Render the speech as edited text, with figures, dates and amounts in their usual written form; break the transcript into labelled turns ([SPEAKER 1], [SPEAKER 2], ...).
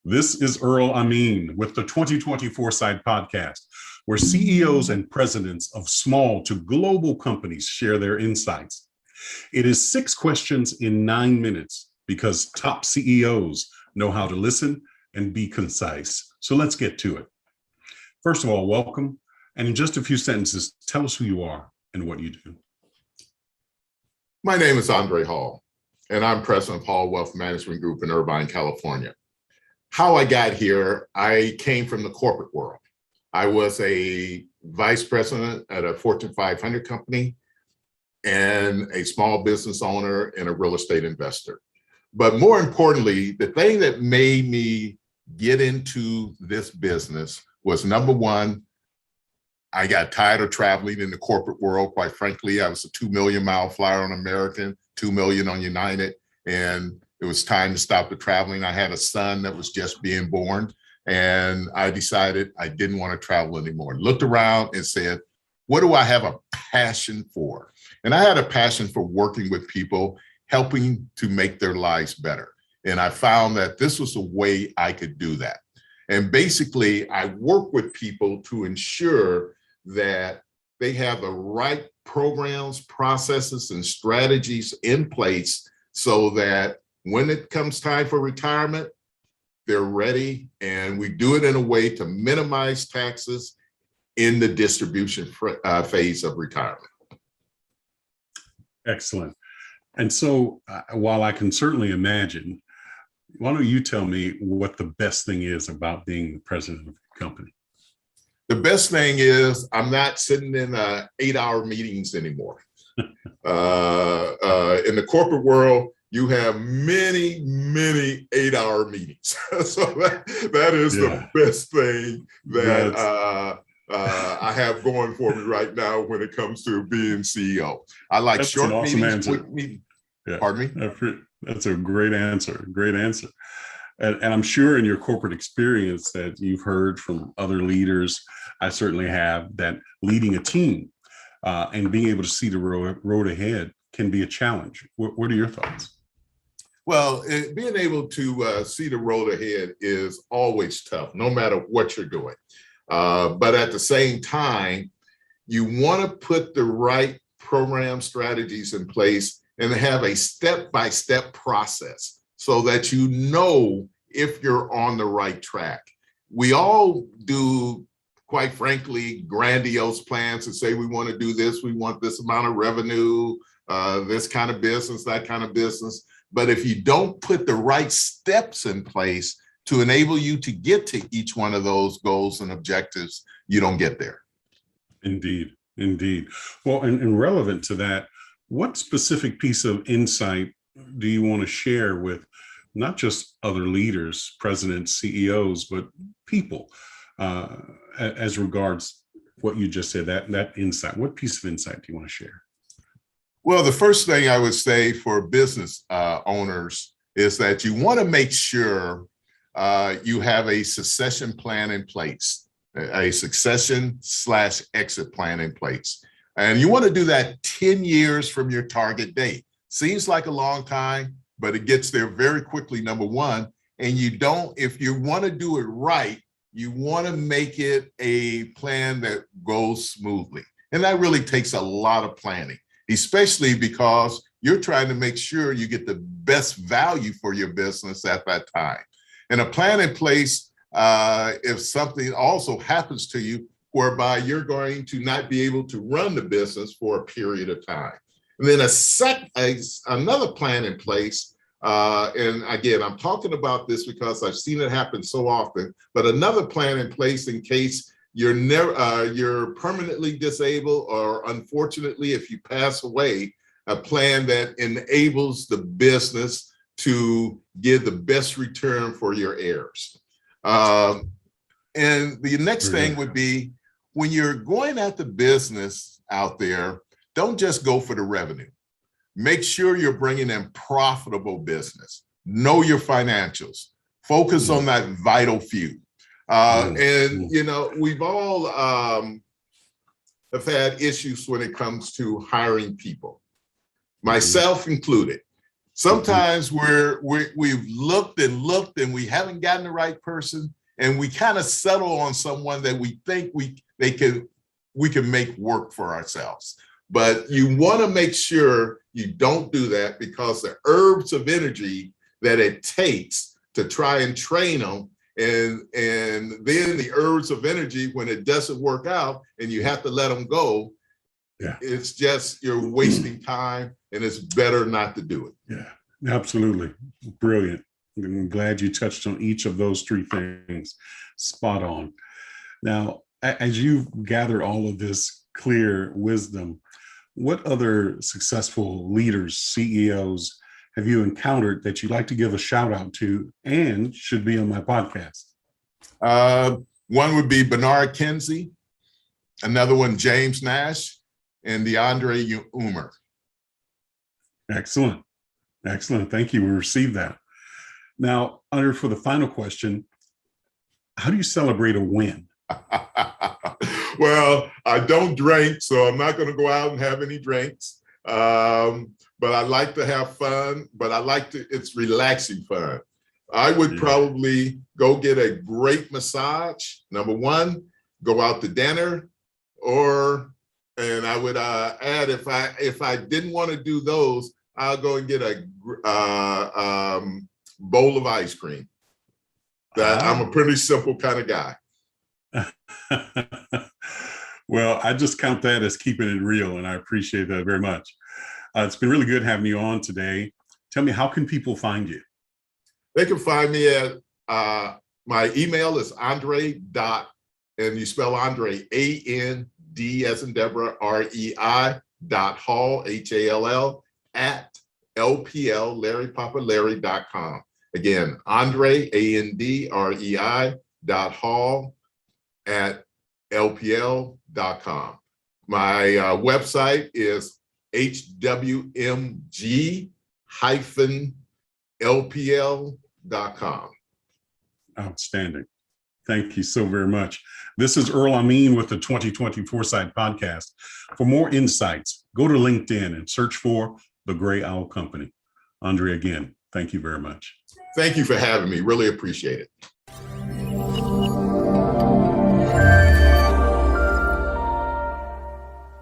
[SPEAKER 1] This is Earl Amin with the 2020 Foresight Podcast, where CEOs and presidents of small to global companies share their insights. It is 6 questions in 9 minutes because top CEOs know how to listen and be concise. So let's get to it. First of all, welcome. And in just a few sentences, tell us who you are and what you do.
[SPEAKER 2] My name is Andrei, and I'm president of Hall Wealth Management Group in Irvine, California. How I got here, I came from the corporate world. I was a vice president at a Fortune 500 company and a small business owner and a real estate investor. But more importantly, the thing that made me get into this business was, number one, I got tired of traveling in the corporate world. Quite frankly, I was a 2 million mile flyer on American, 2 million on United, and it was time to stop the traveling. I had a son that was just being born, and I decided I didn't want to travel anymore. Looked around and said, what do I have a passion for? And I had a passion for working with people, helping to make their lives better. And I found that this was a way I could do that. And basically, I work with people to ensure that they have the right programs, processes, and strategies in place so that when it comes time for retirement, they're ready. And we do it in a way to minimize taxes in the distribution phase of retirement.
[SPEAKER 1] Excellent. And so while I can certainly imagine, why don't you tell me what the best thing is about being the president of the company?
[SPEAKER 2] The best thing is I'm not sitting in 8-hour meetings anymore. In the corporate world, you have many 8-hour meetings. So that is the best thing that I have going for me right now when it comes to being CEO. I like
[SPEAKER 1] That's
[SPEAKER 2] short
[SPEAKER 1] awesome
[SPEAKER 2] meetings,
[SPEAKER 1] answer.
[SPEAKER 2] quick meetings.
[SPEAKER 1] Yeah.
[SPEAKER 2] Pardon me?
[SPEAKER 1] That's a great answer. Great answer. And I'm sure in your corporate experience that you've heard from other leaders, I certainly have, that leading a team and being able to see the road ahead can be a challenge. What are your thoughts?
[SPEAKER 2] Well, being able to see the road ahead is always tough, no matter what you're doing. But at the same time, you want to put the right program strategies in place and have a step-by-step process so that you know if you're on the right track. We all do, quite frankly, grandiose plans and say we want to do this, we want this amount of revenue, this kind of business, that kind of business. But if you don't put the right steps in place to enable you to get to each one of those goals and objectives, you don't get there.
[SPEAKER 1] Indeed. Well, and relevant to that, what specific piece of insight do you want to share with not just other leaders, presidents, CEOs, but people as regards what you just said, that insight? What piece of insight do you want to share?
[SPEAKER 2] Well, the first thing I would say for business owners is that you want to make sure you have a succession plan in place, a succession/exit plan in place. And you want to do that 10 years from your target date. Seems like a long time, but it gets there very quickly, number one. And if you want to do it right, you want to make it a plan that goes smoothly. And that really takes a lot of planning, especially because you're trying to make sure you get the best value for your business at that time. And a plan in place, if something also happens to you, whereby you're going to not be able to run the business for a period of time. And then another plan in place, and again, I'm talking about this because I've seen it happen so often, but another plan in place in case you're permanently disabled, or unfortunately, if you pass away, a plan that enables the business to give the best return for your heirs. And the next thing would be, when you're going at the business out there, don't just go for the revenue. Make sure you're bringing in profitable business. Know your financials. Focus on that vital few. And, we've all have had issues when it comes to hiring people, myself included. Sometimes we've looked and we haven't gotten the right person, and we kind of settle on someone that we think we can make work for ourselves. But you want to make sure you don't do that, because the herbs of energy that it takes to try and train them, and then the herbs of energy when it doesn't work out and you have to let them go, it's just you're wasting time, and it's better not to do it.
[SPEAKER 1] Yeah, absolutely. Brilliant. I'm glad you touched on each of those three things. Spot on. Now, as you gather all of this clear wisdom, what other successful leaders, CEOs, have you encountered that you'd like to give a shout out to and should be on my podcast?
[SPEAKER 2] One would be Bernard Kinsey, another one, James Nash, and the Andrei Umer.
[SPEAKER 1] Excellent. Excellent. Thank you. We received that. Now, Andrei, for the final question, how do you celebrate a win?
[SPEAKER 2] Well, I don't drink, so I'm not going to go out and have any drinks. But I like to have fun, but it's relaxing fun. I would probably go get a great massage, number one, go out to dinner, and I would add, if I didn't want to do those, I'll go and get a bowl of ice cream. I'm a pretty simple kind of guy.
[SPEAKER 1] Well, I just count that as keeping it real, and I appreciate that very much. It's been really good having you on today. Tell me, how can people find you?
[SPEAKER 2] They can find me at, my email is Andrei and you spell Andrei, A-N-D as in Deborah, R-E-I Hall, Hall, at LPL, LarryPapaLarry.com. Again, Andrei, A-N-D-R-E-I Hall at LPL.com. My website is hwmg-lpl.com.
[SPEAKER 1] Outstanding. Thank you so very much. This is Earl Amin with the 2020 Foresight Podcast. For more insights, go to LinkedIn and search for The Gray Owl Company. Andrei, again, thank you very much.
[SPEAKER 2] Thank you for having me. Really appreciate it.